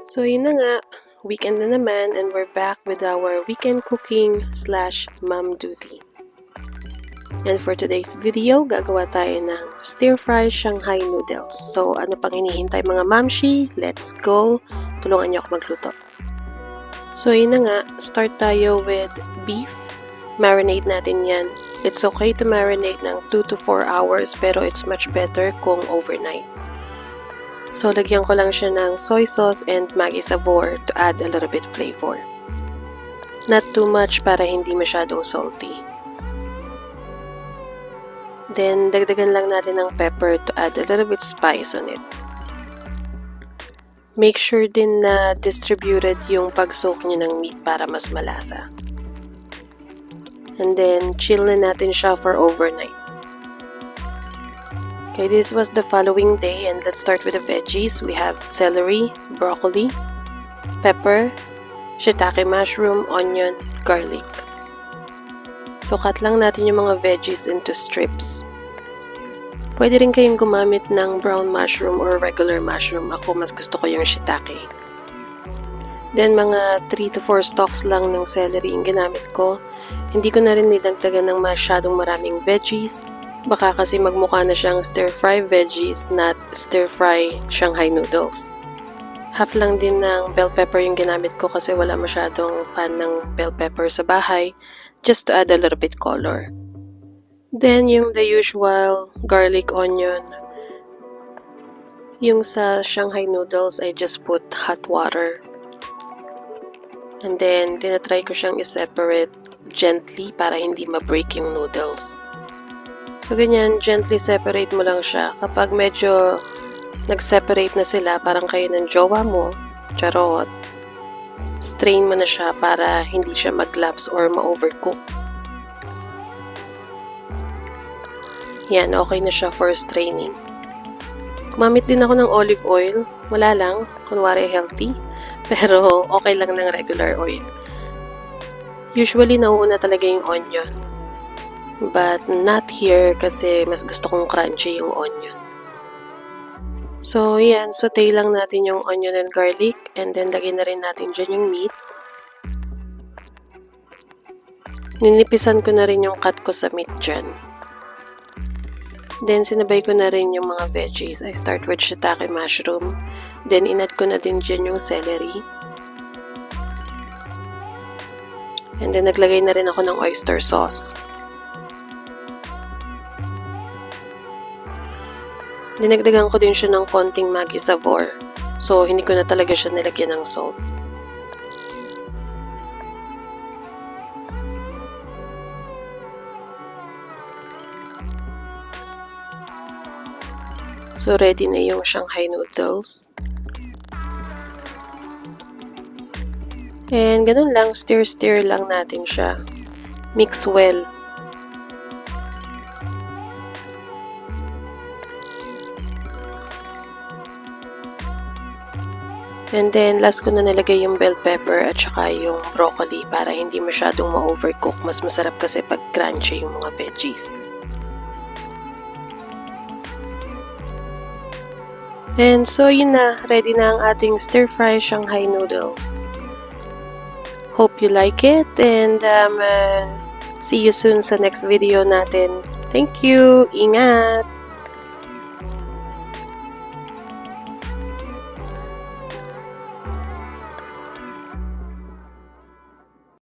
So yun na nga, weekend na naman and we're back with our weekend cooking / mom duty. And for today's video, gagawa tayo ng stir-fry Shanghai noodles. So ano pang hinihintay mga mamshi? Let's go! Tulungan niyo ako magluto. So yun na nga, start tayo with beef. Marinate natin yan. It's okay to marinate ng 2 to 4 hours pero it's much better kung overnight. So, lagyan ko lang siya ng soy sauce and Maggi Sabor to add a little bit flavor. Not too much para hindi masyadong salty. Then, dagdagan lang natin ng pepper to add a little bit spice on it. Make sure din na distributed yung pag-soak niyo ng meat para mas malasa. And then, chill na natin siya for overnight. Okay, this was the following day and let's start with the veggies. We have celery, broccoli, pepper, shiitake mushroom, onion, garlic. So, cut lang natin yung mga veggies into strips. Pwede rin kayong gumamit ng brown mushroom or regular mushroom. Ako, mas gusto ko yung shiitake. Then, mga 3 to 4 stalks lang ng celery yung ginamit ko. Hindi ko na rin nilagdagan ng masyadong maraming veggies. Baka kasi magmukha na siyang stir-fry veggies, not stir-fry Shanghai noodles. Half lang din ng bell pepper yung ginamit ko kasi wala masyadong fan ng bell pepper sa bahay, just to add a little bit color. Then yung the usual garlic, onion. Yung sa Shanghai noodles, I just put hot water. And then tinatry ko siyang i-separate gently para hindi ma-break yung noodles. So, ganyan, gently separate mo lang siya. Kapag medyo nag-separate na sila, parang kayo ng jowa mo, charot, strain mo na siya para hindi siya mag-lapse or ma-overcook. Yan, okay na siya for straining. Gumamit din ako ng olive oil. Wala lang, kunwari healthy. Pero okay lang ng regular oil. Usually, nauuna talaga yung onion. But not here kasi mas gusto kong crunchy yung onion. So, yan. Saute lang natin yung onion and garlic. And then, lagyan na rin natin dyan yung meat. Ninipisan ko na rin yung cut ko sa meat dyan. Then, sinabay ko na rin yung mga veggies. I start with shiitake mushroom. Then, inad ko na din dyan yung celery. And then, naglagay na rin ako ng oyster sauce. Dinagdagan ko din siya ng konting Maggi Sabor. So, hindi ko na talaga siya nilagyan ng salt. So, ready na yung Shanghai noodles. And ganun lang, stir-stir lang natin siya. Mix well. And then, last ko na nilagay yung bell pepper at saka yung broccoli para hindi masyadong ma-overcook. Mas masarap kasi pag crunchy yung mga veggies. And so, yun na. Ready na ang ating stir-fry Shanghai noodles. Hope you like it and see you soon sa next video natin. Thank you! Ingat!